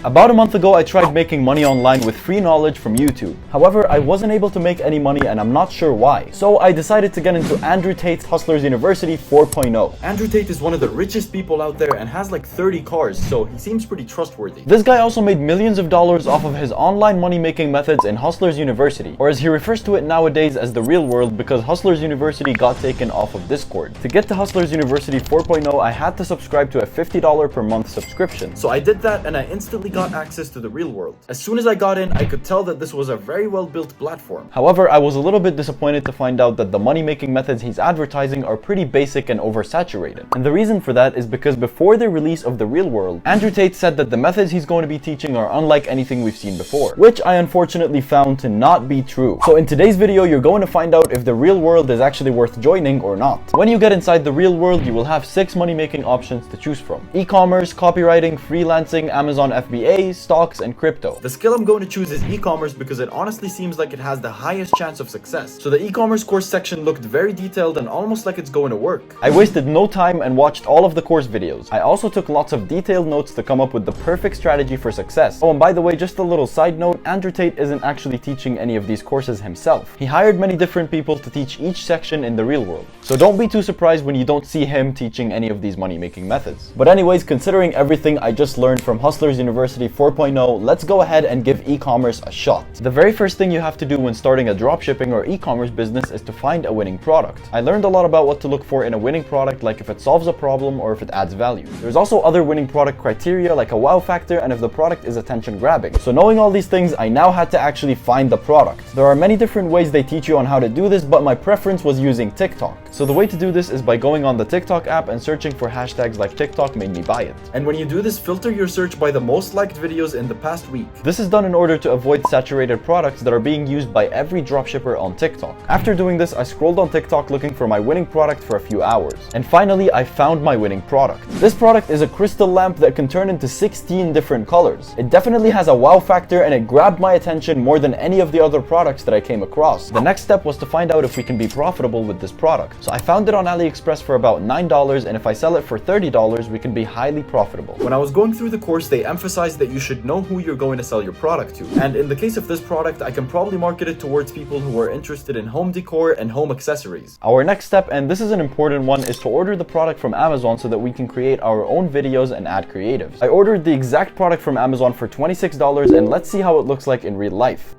About a month ago, I tried making money online with free knowledge from YouTube. However, I wasn't able to make any money and I'm not sure why. So I decided to get into Andrew Tate's Hustlers University 4.0. Andrew Tate is one of the richest people out there and has like 30 cars, so he seems pretty trustworthy. This guy also made millions of dollars off of his online money-making methods in Hustlers University, or as he refers to it nowadays as the real world because Hustlers University got taken off of Discord. To get to Hustlers University 4.0, I had to subscribe to a $50 per month subscription. So I did that and I instantly got access to the real world. As soon as I got in, I could tell that this was a very well built platform. However, I was a little bit disappointed to find out that the money-making methods he's advertising are pretty basic and oversaturated. And the reason for that is because before the release of the real world, Andrew Tate said that the methods he's going to be teaching are unlike anything we've seen before, which I unfortunately found to not be true. So in today's video, you're going to find out if the real world is actually worth joining or not. When you get inside the real world, you will have 6 money-making options to choose from: e-commerce, copywriting, freelancing, Amazon FBA, stocks, and crypto. The skill I'm going to choose is e-commerce because it honestly seems like it has the highest chance of success. So the e-commerce course section looked very detailed and almost like it's going to work. I wasted no time and watched all of the course videos. I also took lots of detailed notes to come up with the perfect strategy for success. Oh, and by the way, just a little side note, Andrew Tate isn't actually teaching any of these courses himself. He hired many different people to teach each section in the real world. So don't be too surprised when you don't see him teaching any of these money-making methods. But anyways, considering everything I just learned from Hustlers University 4.0, let's go ahead and give e-commerce a shot. The very first thing you have to do when starting a dropshipping or e-commerce business is to find a winning product. I learned a lot about what to look for in a winning product, like if it solves a problem or if it adds value. There's also other winning product criteria like a wow factor and if the product is attention grabbing. So knowing all these things, I now had to actually find the product. There are many different ways they teach you on how to do this, but my preference was using TikTok. So the way to do this is by going on the TikTok app and searching for hashtags like TikTok made me buy it. And when you do this, filter your search by the most liked videos in the past week. This is done in order to avoid saturated products that are being used by every dropshipper on TikTok. After doing this, I scrolled on TikTok looking for my winning product for a few hours. And finally, I found my winning product. This product is a crystal lamp that can turn into 16 different colors. It definitely has a wow factor and it grabbed my attention more than any of the other products that I came across. The next step was to find out if we can be profitable with this product. So I found it on AliExpress for about $9, and if I sell it for $30, we can be highly profitable. When I was going through the course, they emphasized that you should know who you're going to sell your product to. And in the case of this product, I can probably market it towards people who are interested in home decor and home accessories. Our next step, and this is an important one, is to order the product from Amazon so that we can create our own videos and add creatives. I ordered the exact product from Amazon for $26, and let's see how it looks like in real life.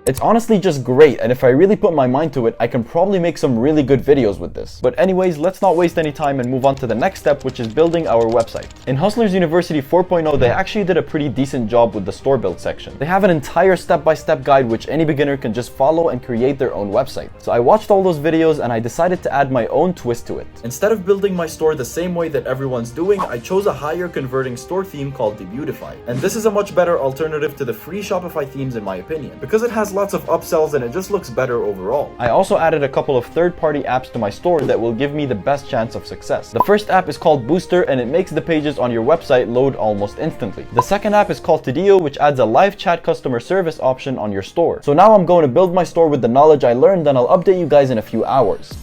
It's honestly just great, and if I really put my mind to it, I can probably make some really good videos with this. But anyways, let's not waste any time and move on to the next step, which is building our website. In Hustlers University 4.0, they actually did a pretty decent job with the store build section. They have an entire step-by-step guide which any beginner can just follow and create their own website. So I watched all those videos and I decided to add my own twist to it. Instead of building my store the same way that everyone's doing, I chose a higher converting store theme called Debutify. And this is a much better alternative to the free Shopify themes in my opinion, because it has lots of upsells and it just looks better overall. I also added a couple of third-party apps to my store that will give me the best chance of success. The first app is called Booster and it makes the pages on your website load almost instantly. The second app is called Tadio, which adds a live chat customer service option on your store. So now I'm going to build my store with the knowledge I learned, and I'll update you guys in a few hours.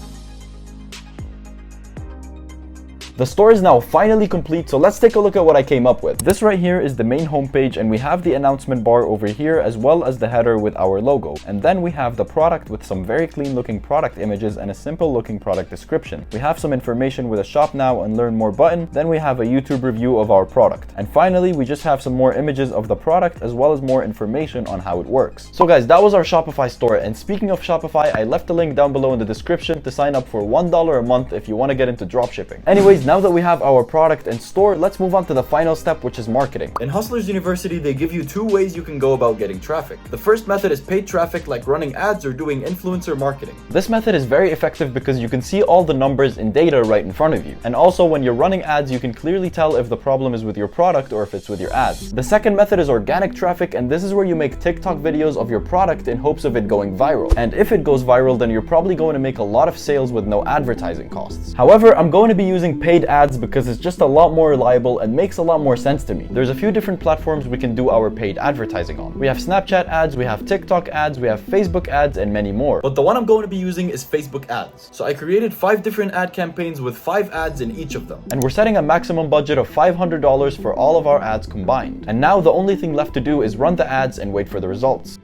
The store is now finally complete, so let's take a look at what I came up with. This right here is the main homepage, and we have the announcement bar over here as well as the header with our logo. And then we have the product with some very clean looking product images and a simple looking product description. We have some information with a shop now and learn more button. Then we have a YouTube review of our product. And finally, we just have some more images of the product as well as more information on how it works. So guys, that was our Shopify store. And speaking of Shopify, I left a link down below in the description to sign up for $1 a month if you want to get into dropshipping. Anyways, now that we have our product and store, let's move on to the final step, which is marketing. In Hustlers University, they give you 2 ways you can go about getting traffic. The first method is paid traffic, like running ads or doing influencer marketing. This method is very effective because you can see all the numbers in data right in front of you. And also when you're running ads, you can clearly tell if the problem is with your product or if it's with your ads. The second method is organic traffic, and this is where you make TikTok videos of your product in hopes of it going viral. And if it goes viral, then you're probably going to make a lot of sales with no advertising costs. However, I'm going to be using paid paid ads because it's just a lot more reliable and makes a lot more sense to me. There's a few different platforms we can do our paid advertising on. We have Snapchat ads, we have TikTok ads, we have Facebook ads, and many more. But the one I'm going to be using is Facebook ads. So I created 5 different ad campaigns with 5 ads in each of them. And we're setting a maximum budget of $500 for all of our ads combined. And now the only thing left to do is run the ads and wait for the results.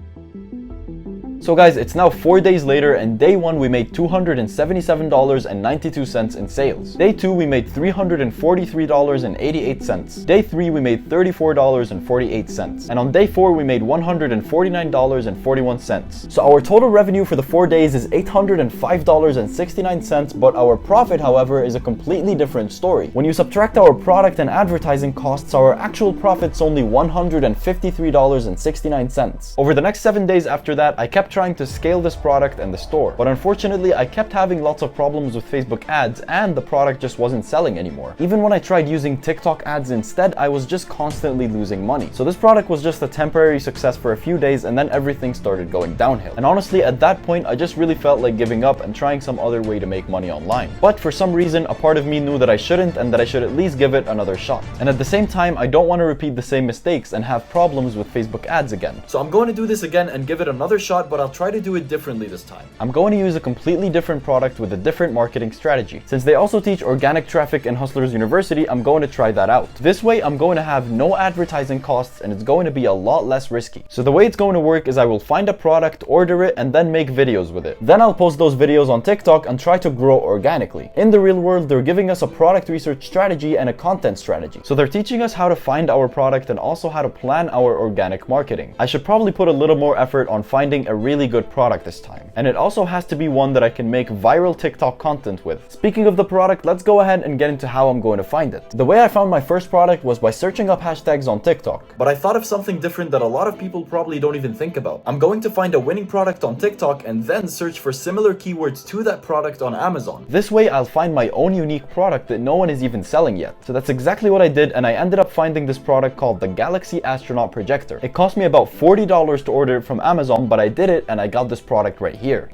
So guys, it's now 4 days later, and day 1 we made $277.92 in sales. Day 2 we made $343.88. Day 3 we made $34.48. And on day 4 we made $149.41. So our total revenue for the 4 days is $805.69, but our profit, however, is a completely different story. When you subtract our product and advertising costs, our actual profit's only $153.69. Over the next 7 days after that, I kept trying to scale this product and the store, but unfortunately I kept having lots of problems with Facebook ads and the product just wasn't selling anymore. Even when I tried using TikTok ads instead, I was just constantly losing money. So this product was just a temporary success for a few days, and then everything started going downhill. And honestly, at that point I just really felt like giving up and trying some other way to make money online. But for some reason, a part of me knew that I shouldn't and that I should at least give it another shot. And at the same time, I don't want to repeat the same mistakes and have problems with Facebook ads again. So I'm going to do this again and give it another shot, but I'll try to do it differently this time. I'm going to use a completely different product with a different marketing strategy. Since they also teach organic traffic in Hustlers University, I'm going to try that out. This way, I'm going to have no advertising costs and it's going to be a lot less risky. So the way it's going to work is I will find a product, order it, and then make videos with it. Then I'll post those videos on TikTok and try to grow organically. In the real world, they're giving us a product research strategy and a content strategy. So they're teaching us how to find our product and also how to plan our organic marketing. I should probably put a little more effort on finding a really good product this time. And it also has to be one that I can make viral TikTok content with. Speaking of the product, let's go ahead and get into how I'm going to find it. The way I found my first product was by searching up hashtags on TikTok. But I thought of something different that a lot of people probably don't even think about. I'm going to find a winning product on TikTok and then search for similar keywords to that product on Amazon. This way I'll find my own unique product that no one is even selling yet. So that's exactly what I did, and I ended up finding this product called the Galaxy Astronaut Projector. It cost me about $40 to order it from Amazon, but I did it and I got this product right here.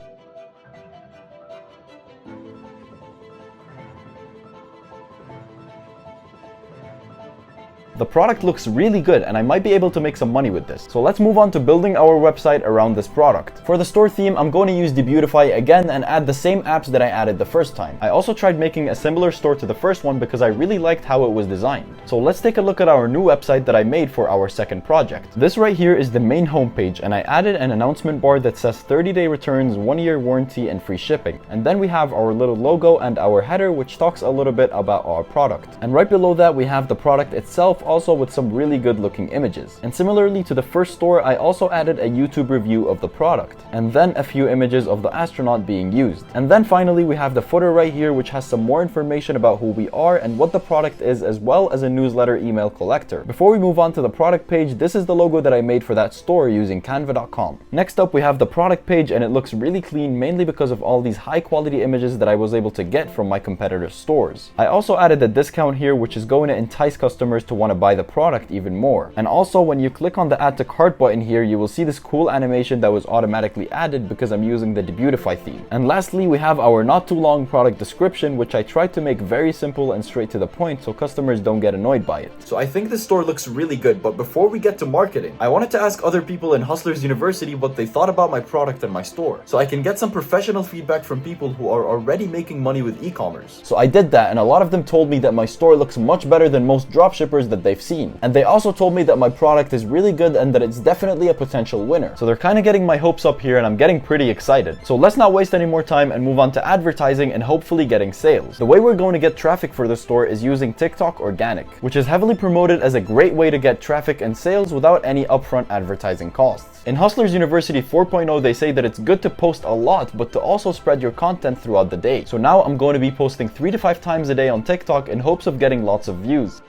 The product looks really good and I might be able to make some money with this. So let's move on to building our website around this product. For the store theme, I'm going to use Debeautify again and add the same apps that I added the first time. I also tried making a similar store to the first one because I really liked how it was designed. So let's take a look at our new website that I made for our second project. This right here is the main homepage, and I added an announcement bar that says 30-day returns, 1-year warranty, and free shipping. And then we have our little logo and our header, which talks a little bit about our product. And right below that we have the product itself, also with some really good looking images. And similarly to the first store, I also added a YouTube review of the product, and then a few images of the astronaut being used. And then finally we have the footer right here, which has some more information about who we are and what the product is, as well as a newsletter email collector. Before we move on to the product page, this is the logo that I made for that store using canva.com. Next up we have the product page, and it looks really clean, mainly because of all these high quality images that I was able to get from my competitors' stores. I also added a discount here, which is going to entice customers to want to buy the product even more. And also when you click on the add to cart button here, you will see this cool animation that was automatically added because I'm using the Debeautify theme. And lastly, we have our not too long product description, which I tried to make very simple and straight to the point so customers don't get annoyed by it. So I think this store looks really good, but before we get to marketing, I wanted to ask other people in Hustlers University what they thought about my product and my store, so I can get some professional feedback from people who are already making money with e-commerce. So I did that, and a lot of them told me that my store looks much better than most dropshippers that they've seen. And they also told me that my product is really good and that it's definitely a potential winner. So they're kind of getting my hopes up here, and I'm getting pretty excited. So let's not waste any more time and move on to advertising and hopefully getting sales. The way we're going to get traffic for the store is using TikTok Organic, which is heavily promoted as a great way to get traffic and sales without any upfront advertising costs. In Hustlers University 4.0, they say that it's good to post a lot, but to also spread your content throughout the day. So now I'm going to be posting 3 to 5 times a day on TikTok in hopes of getting lots of views.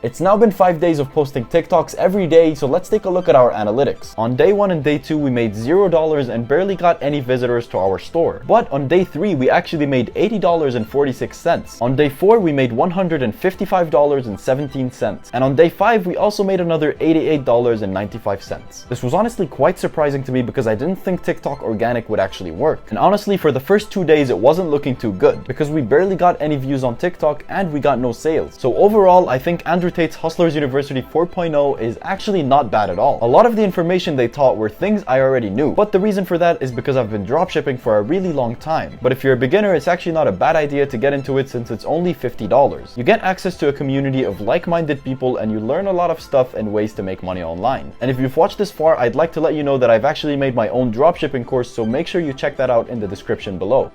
It's now been 5 days of posting TikToks every day, so let's take a look at our analytics. On day 1 and day 2, we made $0 and barely got any visitors to our store. But on day 3, we actually made $80.46. On day 4, we made $155.17. And on day 5, we also made another $88.95. This was honestly quite surprising to me because I didn't think TikTok organic would actually work. And honestly, for the first 2 days, it wasn't looking too good because we barely got any views on TikTok and we got no sales. So overall, I think Andrew Tate's Hustlers University 4.0 is actually not bad at all. A lot of the information they taught were things I already knew, but the reason for that is because I've been dropshipping for a really long time. But if you're a beginner, it's actually not a bad idea to get into it since it's only $50. You get access to a community of like-minded people and you learn a lot of stuff and ways to make money online. And if you've watched this far, I'd like to let you know that I've actually made my own dropshipping course, so make sure you check that out in the description below.